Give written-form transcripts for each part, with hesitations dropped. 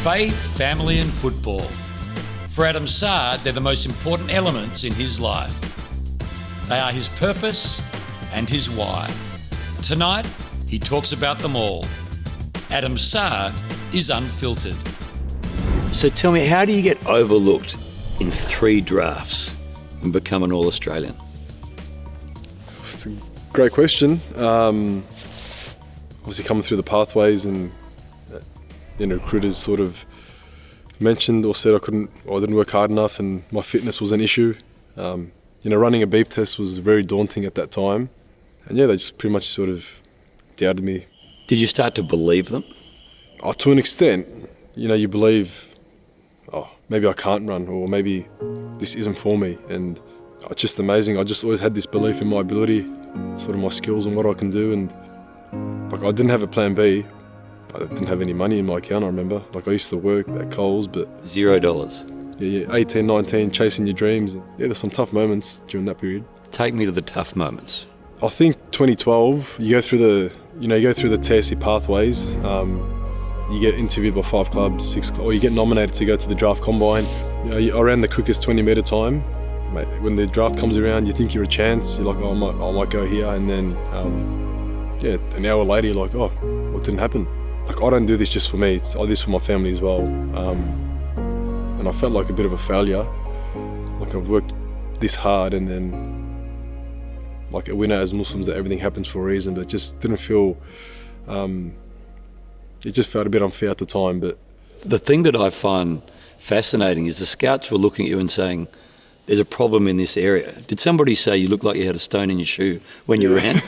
Faith, family and football. For Adam Saad, they're the most important elements in his life. They are his purpose and his why. Tonight, he talks about them all. Adam Saad is Unfiltered. So tell me, how do you get overlooked in 3 drafts and become an All-Australian? It's a great question. Obviously coming through the pathways and recruiters sort of mentioned or said I didn't work hard enough and my fitness was an issue. Running a beep test was very daunting at that time. And they just pretty much sort of doubted me. Did you start to believe them? To an extent. You believe, maybe I can't run or maybe this isn't for me. And it's just amazing. I just always had this belief in my ability, sort of my skills and what I can do. And I didn't have a plan B. I didn't have any money in my account, I remember. I used to work at Coles, but... $0. Yeah, 18, 19, chasing your dreams. There's some tough moments during that period. Take me to the tough moments. I think 2012, you go through the TSC pathways. You get interviewed by 5 clubs, 6 clubs, or you get nominated to go to the draft combine. I ran the quickest 20-metre time. Mate, when the draft comes around, you think you're a chance. You're like, I might go here, and then an hour later, you're like, what didn't happen? I don't do this just for me, I do this for my family as well. And I felt like a bit of a failure. I've worked this hard and then a winner as Muslims, that everything happens for a reason, but it just didn't feel, it just felt a bit unfair at the time. But the thing that I find fascinating is the scouts were looking at you and saying, there's a problem in this area. Did somebody say you looked like you had a stone in your shoe when you ran?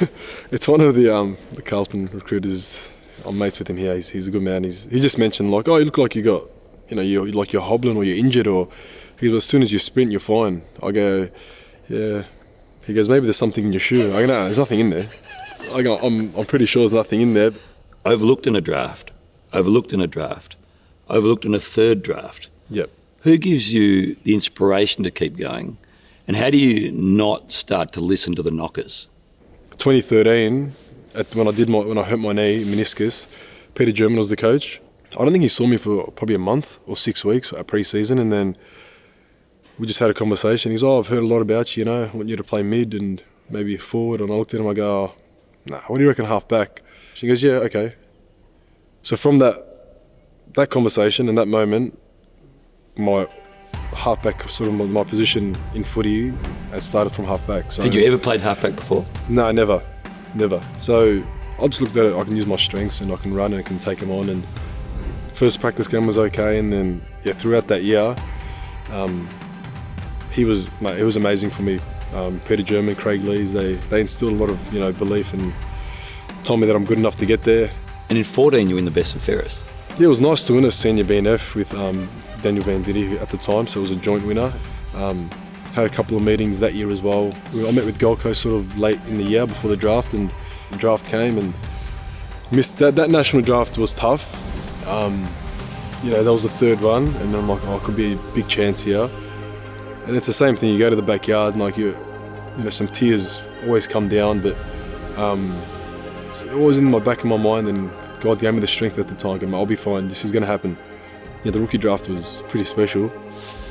It's one of the Carlton recruiters. I'm mates with him here. He's a good man. He just mentioned you look like you got, you're hobbling or you're injured, or he goes, as soon as you sprint, you're fine. I go, yeah. He goes, maybe there's something in your shoe. I go, no, there's nothing in there. I go, I'm pretty sure there's nothing in there. Overlooked in a draft. Overlooked in a 3rd draft. Yep. Who gives you the inspiration to keep going? And how do you not start to listen to the knockers? 2013, when I hurt my knee, meniscus, Peter German was the coach. I don't think he saw me for probably a month or 6 weeks at pre-season, and then we just had a conversation. He's, I've heard a lot about you, I want you to play mid and maybe forward. And I looked at him, I go, nah, what do you reckon, half-back? She goes, yeah, okay. So from that conversation and that moment, my halfback, sort of my position in footy, had started from halfback. So, had you ever played halfback before? No, never. So I just looked at it, I can use my strengths and I can run and I can take them on. And first practice game was okay, and then throughout that year, it was amazing for me. Peter German, Craig Lees, they instilled a lot of belief and told me that I'm good enough to get there. And in 14, you were in the best and fairest. Yeah, it was nice to win a senior BNF with Daniel Van Diddy at the time, so it was a joint winner. Had a couple of meetings that year as well. I met with Gold Coast sort of late in the year before the draft, and the draft came and missed that. That national draft was tough. That was the 3rd one, and then I'm like, it could be a big chance here. And it's the same thing. You go to the backyard and some tears always come down, but it's always in the back of my mind, and God gave me the strength at the time. I'll be fine. This is going to happen. The rookie draft was pretty special.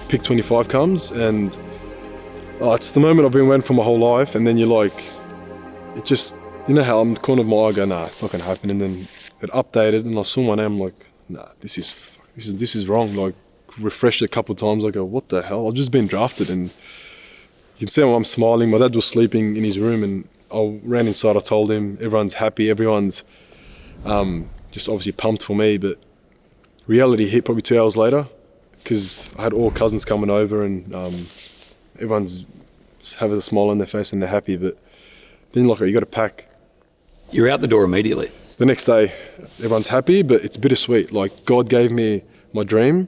Pick 25 comes, and it's the moment I've been waiting for my whole life. And then you're like, it just, how I'm the corner of my eye, I go, nah, it's not going to happen. And then it updated, and I saw my name. I'm like, nah, this is wrong. Refreshed a couple of times. I go, what the hell? I've just been drafted, and you can see how I'm smiling. My dad was sleeping in his room, and I ran inside. I told him, everyone's happy. Everyone's just obviously pumped for me, but reality hit probably 2 hours later, because I had all cousins coming over, and everyone's having a smile on their face and they're happy. But then you got to pack. You're out the door immediately. The next day, everyone's happy, but it's bittersweet. God gave me my dream,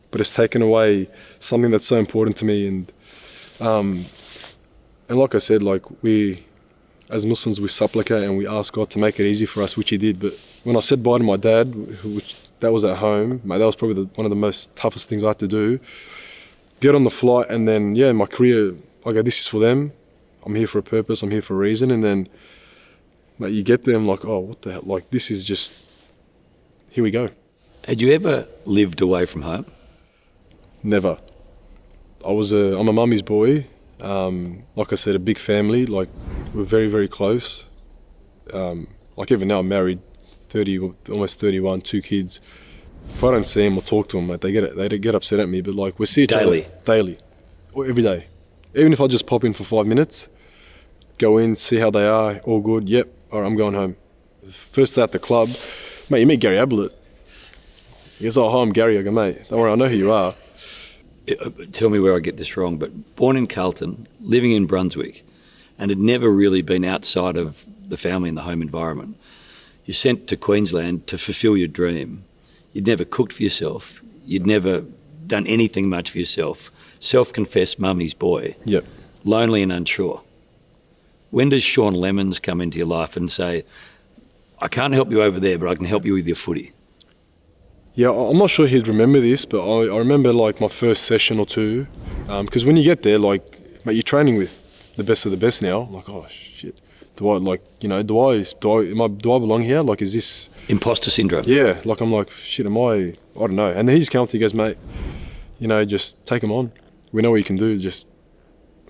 but it's taken away something that's so important to me. And like I said, we, as Muslims, we supplicate and we ask God to make it easy for us, which He did. But when I said bye to my dad, which that was at home, that was probably one of the most toughest things I had to do. Get on the flight, and then my career, I go, this is for them. I'm here for a purpose. I'm here for a reason. And then you get them what the hell? This is just, here we go. Had you ever lived away from home? Never. I'm a mummy's boy. Like I said, a big family. Like, we're very, very close. Like, even now I'm married, 30, almost 31, 2 kids. If I don't see them or talk to them, mate, they get upset at me. But like, we see each other daily, or every day. Even if I just pop in for 5 minutes, go in, see how they are, all good. Yep, all right, I'm going home. First day at the club, mate, you meet Gary Ablett. He goes, "Oh, hi, I'm Gary." I go, "Mate, don't worry, I know who you are." Tell me where I get this wrong, but born in Carlton, living in Brunswick, and had never really been outside of the family and the home environment. You're sent to Queensland to fulfil your dream. You'd never cooked for yourself. You'd never done anything much for yourself. Self-confessed mummy's boy. Yep. Lonely and unsure. When does Sean Lemons come into your life and say, "I can't help you over there, but I can help you with your footy"? Yeah, I'm not sure he'd remember this, but I remember like my first session or two, because when you get there, like, mate, you're training with the best of the best now. Like, oh shit, do I belong here? Like, is this Imposter syndrome? Yeah, like I'm like, shit, I don't know. And then he's come to, he goes, "Mate, just take him on. We know what you can do. Just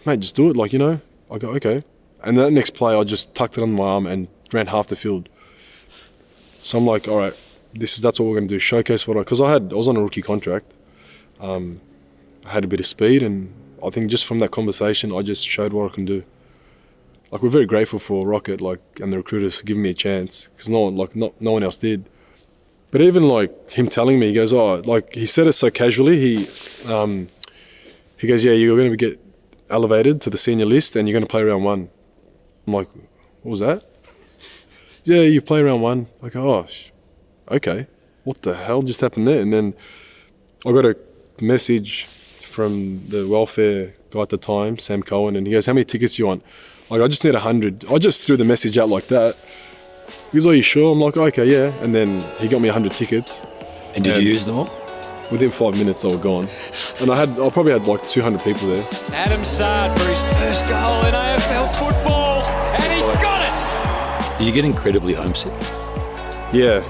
do it." Like, I go, okay. And that next play, I just tucked it on my arm and ran half the field. So I'm like, all right, that's what we're going to do. Showcase because I was on a rookie contract. I had a bit of speed, and I think just from that conversation, I just showed what I can do. Like, we're very grateful for Rocket, and the recruiters for giving me a chance, because no one else did. But even like him telling me, he goes, "Oh," like he said it so casually. He goes, "Yeah, you're going to get elevated to the senior list, and you're going to play round 1." I'm like, "What was that?" "Yeah, you play round 1." I go, "Oh, okay. What the hell just happened there?" And then I got a message from the welfare guy at the time, Sam Cohen, and he goes, "How many tickets do you want?" Like, "I just need 100. I just threw the message out like that. He goes, "Are you sure?" I'm like, "Okay, yeah." And then he got me 100 tickets. And did you use them all? Within 5 minutes, they were gone. And I probably had like 200 people there. Adam Saad for his first goal in AFL football, and he's got it! Do you get incredibly homesick? Yeah,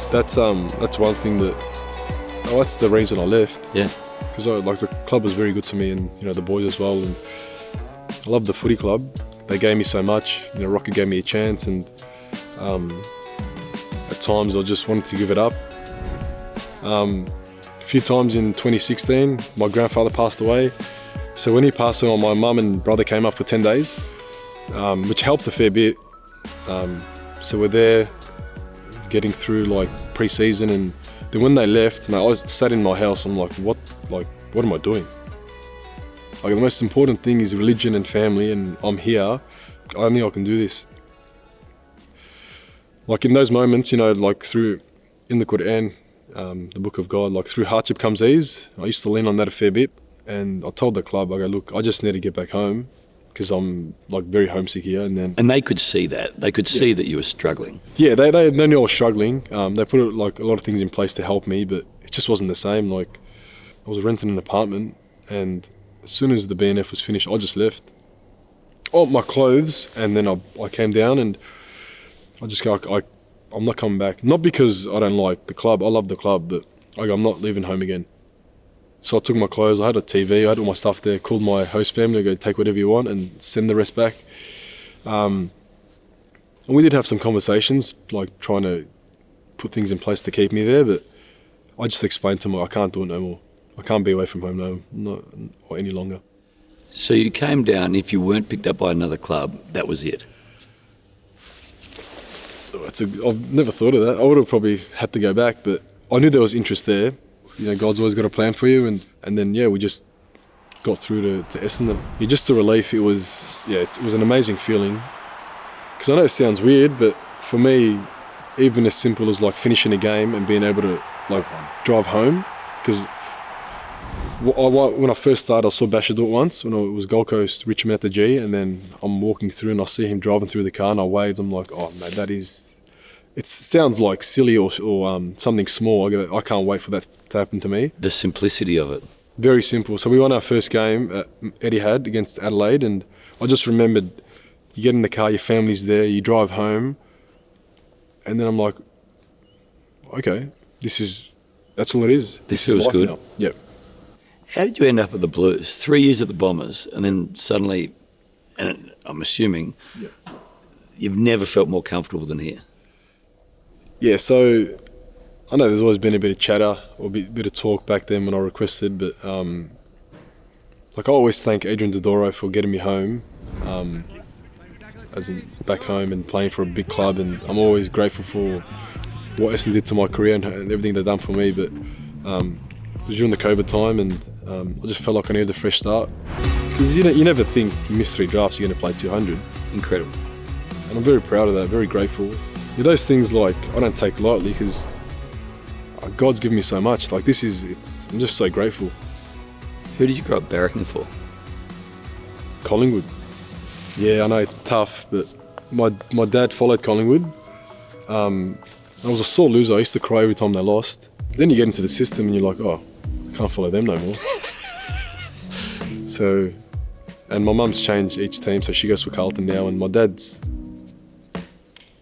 that's one thing that's the reason I left. Yeah. Because the club was very good to me, and the boys as well, and I love the footy club. They gave me so much. Rocket gave me a chance, and at times I just wanted to give it up. A few times in 2016, my grandfather passed away. So when he passed away, my mum and brother came up for 10 days, which helped a fair bit. So we're there getting through like pre-season, and then when they left, mate, I sat in my house. I'm like, what am I doing? Like, the most important thing is religion and family, and I'm here. I think I can do this. Like, in those moments, like in the Quran, the book of God, like, through hardship comes ease. I used to lean on that a fair bit, and I told the club, I go, "Look, I just need to get back home because I'm like very homesick here." And they could see that. They could see that you were struggling. Yeah, they knew I was struggling. They put like a lot of things in place to help me, but it just wasn't the same. Like, I was renting an apartment, and as soon as the BNF was finished, I just left. Oh, my clothes, and then I came down, and I just go, I'm not coming back. Not because I don't like the club. I love the club, but I'm not leaving home again. So I took my clothes. I had a TV. I had all my stuff there. Called my host family. I go, "Take whatever you want and send the rest back." And we did have some conversations, like trying to put things in place to keep me there. But I just explained to them, I can't do it no more. I can't be away from home not any longer. So you came down. If you weren't picked up by another club, that was it. I've never thought of that. I would have probably had to go back, but I knew there was interest there. God's always got a plan for you, and then we just got through to Essendon. Just a relief. It was an amazing feeling. Because I know it sounds weird, but for me, even as simple as like finishing a game and being able to like drive home, because when I first started, I saw Basher do it once when it was Gold Coast, Richmond at the G, and then I'm walking through and I see him driving through the car, and I waved. I'm like, "Oh, mate, that is..." It sounds like silly or something small. I go, I can't wait for that to happen to me. The simplicity of it. Very simple. So we won our first game at Etihad against Adelaide, and I just remembered, you get in the car, your family's there, you drive home, and then I'm like, okay, this is That's all it is. This is feels life good. now. Yep. How did you end up at the Blues? 3 years at the Bombers, and then suddenly, and I'm assuming, you've never felt more comfortable than here. Yeah, so I know there's always been a bit of chatter or a bit of talk back then when I requested, but like I always thank Adrian Dodoro for getting me home, as in back home and playing for a big club, and I'm always grateful for what Essendon did to my career and everything they've done for me. But it was during the COVID time, and I just felt like I needed a fresh start, because you never think you miss 3 drafts you're going to play 200. Incredible. And I'm very proud of that, very grateful. Those things, like, I don't take lightly, because God's given me so much. Like, I'm just so grateful. Who did you grow up barracking for? Collingwood. Yeah, I know it's tough, but my dad followed Collingwood. I was a sore loser. I used to cry every time they lost. Then you get into the system and you're like, oh, I can't follow them no more. So, and my mum's changed each team, so she goes for Carlton now, and my dad's,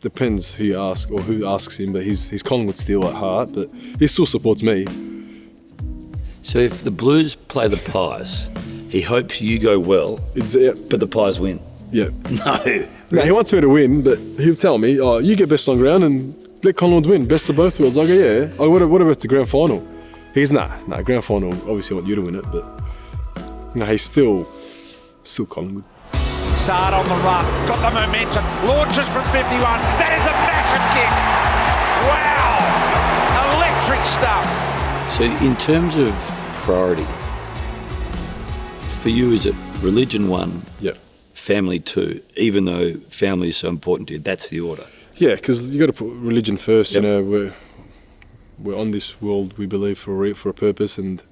depends who you ask or who asks him, but he's Collingwood still at heart, but he still supports me. So if the Blues play the Pies, he hopes you go well, but the Pies win. Yeah. No, he wants me to win, but he'll tell me, oh, you get best on ground and let Collingwood win, best of both worlds. I go, yeah. What about the grand final? He's nah, grand final, obviously I want you to win it, but no, he's still Collingwood. Saad on the run, got the momentum, launches from 51. That is a massive kick. Wow, electric stuff. So in terms of priority, for you, is it religion 1? Yeah. Family 2, even though family is so important to you, that's the order. Yeah, because you got to put religion first. Yep. You know, we're on this world, we believe, for a purpose, and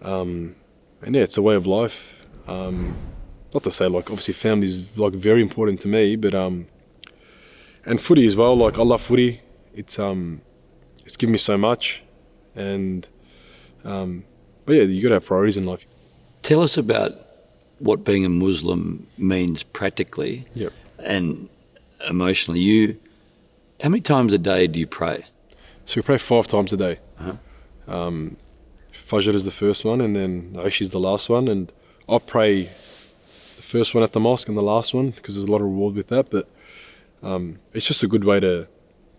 yeah, it's a way of life. Not to say, like, obviously family is like very important to me, but and footy as well. Like, I love footy. It's given me so much, and but yeah, you got to have priorities in life. Tell us about what being a Muslim means practically. Yep. And emotionally. How many times a day do you pray? So we pray 5 times a day. Uh-huh. Fajr is the first one, and then Aish is the last one. And I pray the first one at the mosque and the last one, because there's a lot of reward with that. But it's just a good way to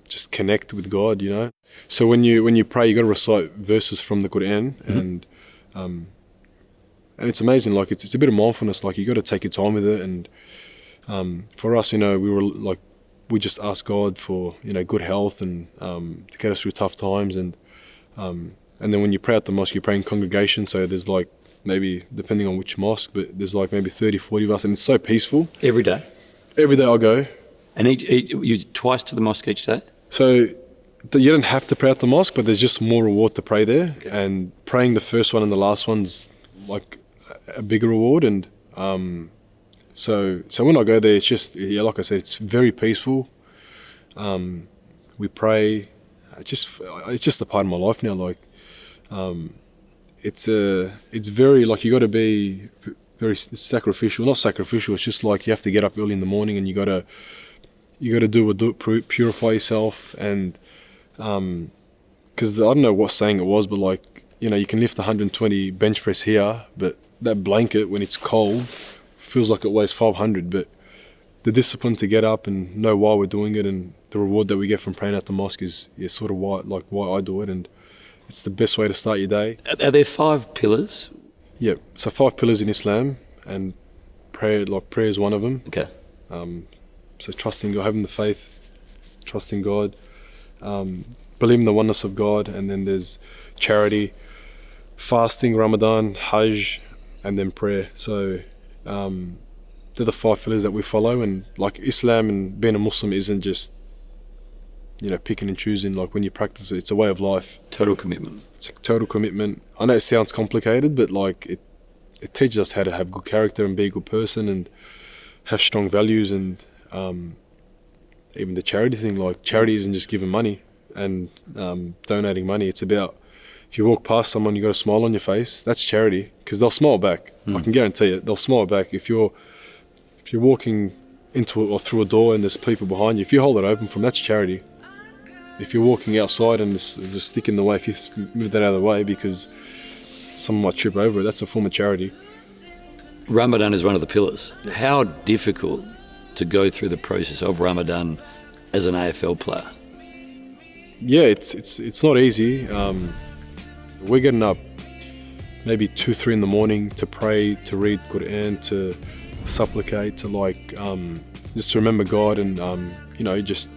just connect with God, you know. So when you pray, you got to recite verses from the Quran, mm-hmm. And it's amazing. Like, it's a bit of mindfulness. Like, you got to take your time with it. And for us, you know, we just ask God for, you know, good health and to get us through tough times. And then when you pray at the mosque, you pray in congregation. So there's like, maybe depending on which mosque, but there's like maybe 30, 40 of us, and it's so peaceful. Every day? Every day I go. And you twice to the mosque each day? So you don't have to pray at the mosque, but there's just more reward to pray there. Okay. And praying the first one and the last one's like a bigger reward. And so when I go there, it's just, yeah, like I said, it's very peaceful. We pray. It's just a part of my life now. Like, it's very, like, you got to be very sacrificial. Not sacrificial. It's just like you have to get up early in the morning, and you got to do it, purify yourself. And because I don't know what saying it was, but like, you know, you can lift 120 bench press here, but that blanket, when it's cold, feels like it weighs 500. But the discipline to get up and know why we're doing it, and the reward that we get from praying at the mosque is sort of why I do it, and it's the best way to start your day. Are there 5 pillars? Yeah, so 5 pillars in Islam, and prayer is one of them. Okay. So trusting God, having the faith, trusting God, believing in the oneness of God, and then there's charity, fasting, Ramadan, Hajj, and then prayer. So they're the 5 pillars that we follow. And like, Islam and being a Muslim isn't just, you know, picking and choosing. Like, when you practice it, it's a way of life. Total commitment. It's a total commitment. I know it sounds complicated, but like, it teaches us how to have good character and be a good person and have strong values. And even the charity thing, like, charity isn't just giving money and donating money. It's about, if you walk past someone, you got a smile on your face, that's charity, because they'll smile back. I can guarantee it, they'll smile back. If you're walking into or through a door and there's people behind you, if you hold it open from, that's charity. if you're walking outside and there's a stick in the way, if you move that out of the way because someone might trip over it, that's a form of charity. Ramadan is one of the pillars. How difficult to go through the process of Ramadan as an AFL player? Yeah, it's not easy. We're getting up maybe 2-3 in the morning to pray, to read Quran, to supplicate, to just to remember God, and just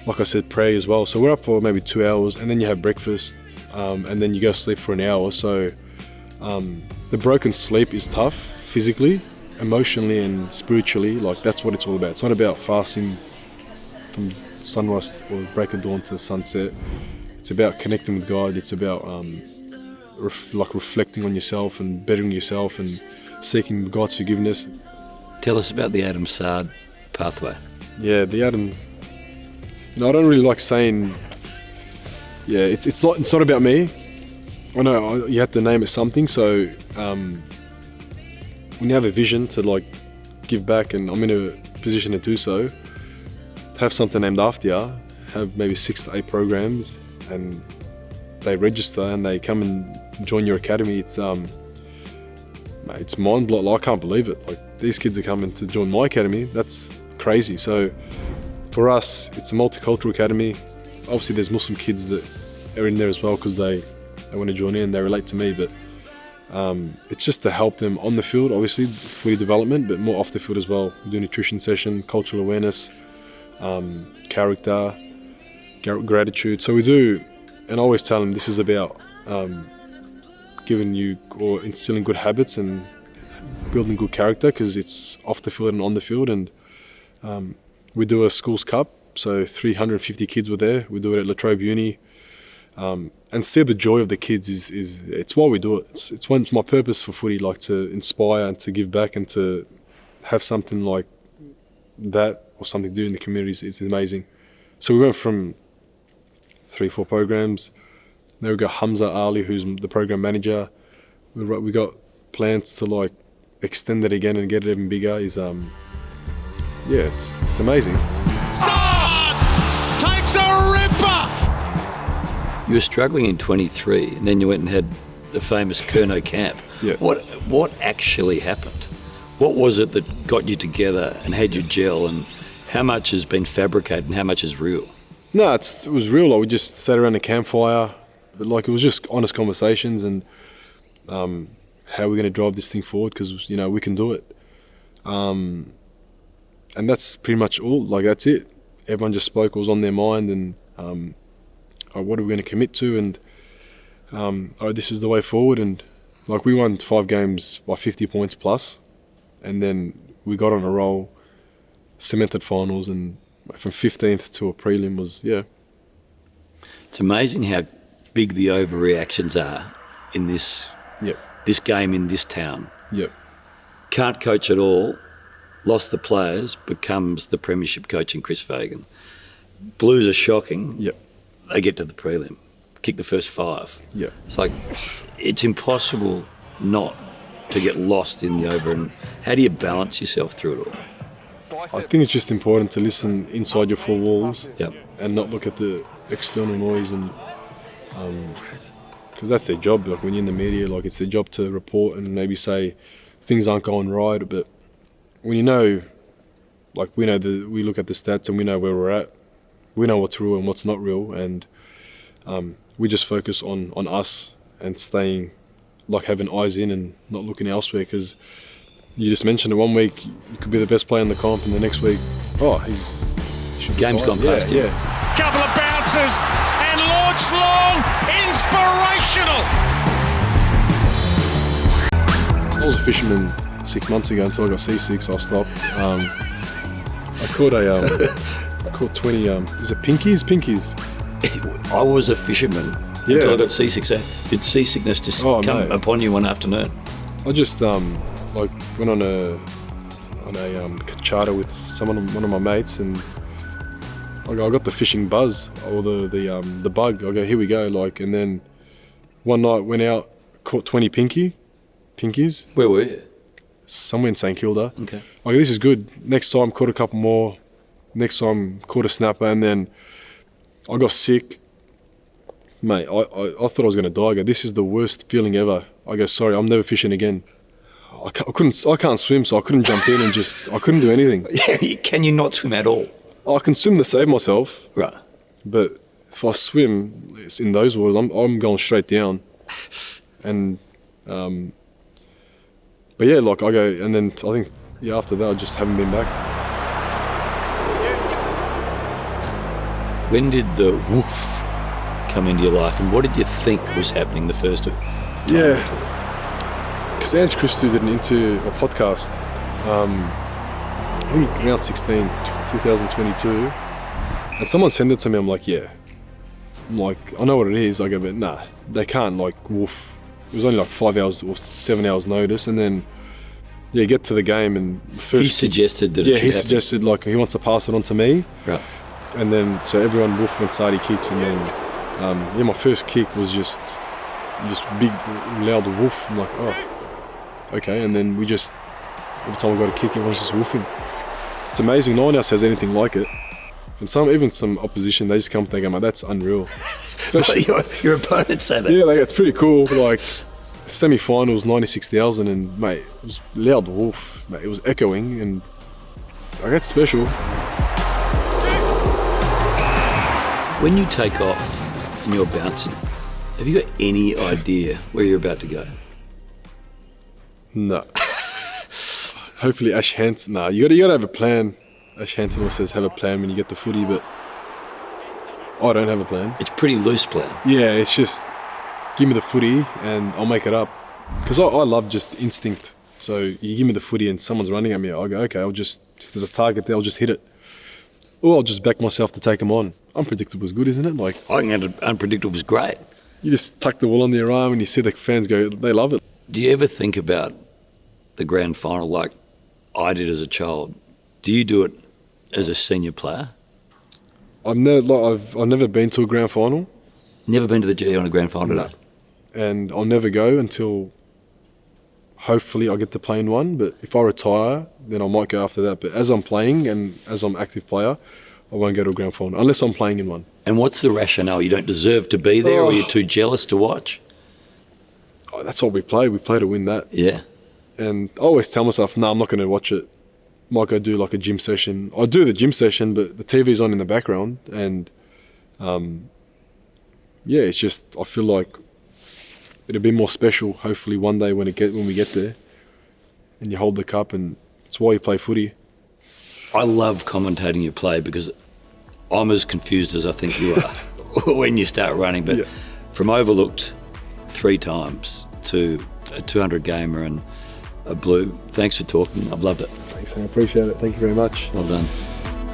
like I said, pray as well. So we're up for maybe 2 hours, and then you have breakfast, and then you go sleep for an hour. So the broken sleep is tough physically, emotionally, and spiritually. Like, that's what it's all about. It's not about fasting from sunrise or break of dawn to sunset. It's about connecting with God. It's about reflecting on yourself and bettering yourself and seeking God's forgiveness. Tell us about the Adam Saad pathway. Yeah, the Adam. I don't really like saying. Yeah, it's not about me. I know you have to name it something. So when you have a vision to give back, and I'm in a position to do so, to have something named after you, have maybe 6 to 8 programs, and they register and they come and join your academy. It's mind-blowing. I can't believe it. These kids are coming to join my academy. That's crazy. So for us, it's a multicultural academy. Obviously, there's Muslim kids that are in there as well because they want to join in. They relate to me, but it's just to help them on the field, obviously, footy development, but more off the field as well. We do a nutrition session, cultural awareness, character, gratitude. So we do, and I always tell them this is about giving you or instilling good habits and building good character, because it's off the field and on the field. And we do a schools cup, so 350 kids were there. We do it at La Trobe Uni, and see the joy of the kids is it's why we do it. It's my purpose for footy, to inspire and to give back and to have something like that or something to do in the communities is amazing. So we went from 3-4 programs. Now we got Hamza Ali, who's the program manager. We got plans to extend it again and get it even bigger. It's amazing. Saad takes a ripper. You were struggling in 23, and then you went and had the famous Kero Camp. Yeah. What actually happened? What was it that got you together and had you gel, and how much has been fabricated and how much is real? No, it was real. We just sat around a campfire. But it was just honest conversations and how we're going to drive this thing forward, because we can do it. And that's pretty much all. That's it. Everyone just spoke what was on their mind, and what are we going to commit to, and this is the way forward. And we won 5 games by 50 points plus, and then we got on a roll, cemented finals, and from 15th to a prelim was, yeah. It's amazing how big the overreactions are in this game in this town. Yep. Can't coach at all, lost the players, becomes the premiership coach in Chris Fagan. Blues are shocking. Yep. They get to the prelim, kick the first 5. Yeah. It's impossible not to get lost in the over. And how do you balance yourself through it all? I think it's just important to listen inside your 4 walls. Yep. And not look at the external noise, and because that's their job. When you're in the media, it's their job to report and maybe say things aren't going right. But when we know we look at the stats and we know where we're at. We know what's real and what's not real, and we just focus on us and staying, having eyes in and not looking elsewhere. Because you just mentioned it, one week you could be the best player in the comp, and the next week, game's gone past you. Yeah. Couple of bounces and launched long, inspirational. I was a fisherman 6 months ago until I got seasick, so I stopped. I caught 20. Is it pinkies? I was a fisherman until I got seasick. So did seasickness just come upon you one afternoon? I just went on a charter with one of my mates, and I got the fishing buzz or the bug. I go, here we go, and then one night went out, caught 20 pinkies. Where were you? Somewhere in St Kilda. Okay. This is good. Next time caught a couple more. Next time caught a snapper, and then I got sick. Mate, I thought I was going to die. I go, this is the worst feeling ever. I go, sorry, I'm never fishing again. I can't swim, so I couldn't jump in and I couldn't do anything. Yeah, can you not swim at all? I can swim to save myself. Right. But if I swim in those waters, I'm going straight down. And, but yeah, like I go, and then I think, after that, I just haven't been back. When did the Woof come into your life, and what did you think was happening the first time? Yeah, because Ange Christou did a podcast, I think around 2022, and someone sent it to me. I'm like, I know what it is. I go, but nah, they can't, like, Woof. It was only like 5 hours or 7 hours notice, and then get to the game, and first he suggested that. He suggested, like, he wants to pass it on to me. Right. And then so everyone Woof when Saad kicks, and then my first kick was just big loud Woof. I'm like, oh, okay. And then every time I got a kick, everyone's just woofing. It's amazing. No one else has anything like it. And even some opposition, they just come and they go, mate, that's unreal. Especially your opponents say that. Yeah, it's pretty cool. Like semi-finals, 96,000, and mate, it was loud Woof. Mate, it was echoing, and that's special. When you take off and you're bouncing, have you got any idea where you're about to go? No. Hopefully Ash Hansen. No, you gotta have a plan. Ash Hansen always says have a plan when you get the footy, but I don't have a plan. It's a pretty loose plan. Yeah, it's just give me the footy and I'll make it up. Because I love just instinct. So you give me the footy and someone's running at me, I'll go, okay, if there's a target there, I'll just hit it. Or I'll just back myself to take them on. Unpredictable is good, isn't it? Like, I think unpredictable is great. You just tuck the wool under your arm and you see the fans go, they love it. Do you ever think about the grand final like I did as a child? Do you do it as a senior player? I've never been to a grand final. Never been to the G on a grand final? No. And I'll never go until hopefully I get to play in one. But if I retire, then I might go after that. But as I'm playing and as I'm an active player, I won't go to a grand final unless I'm playing in one. And what's the rationale? You don't deserve to be there, or you're too jealous to watch? Oh, that's what we play. We play to win that. Yeah. And I always tell myself, no, I'm not going to watch it. Might go do like a gym session. I do the gym session, but the TV's on in the background. And it's just, I feel like it'll be more special hopefully one day when we get there and you hold the cup, and it's why you play footy. I love commentating you play because I'm as confused as I think you are when you start running. But from overlooked 3 times to a 200 gamer and a blue, thanks for talking. I've loved it. Thanks, I appreciate it. Thank you very much. Well done.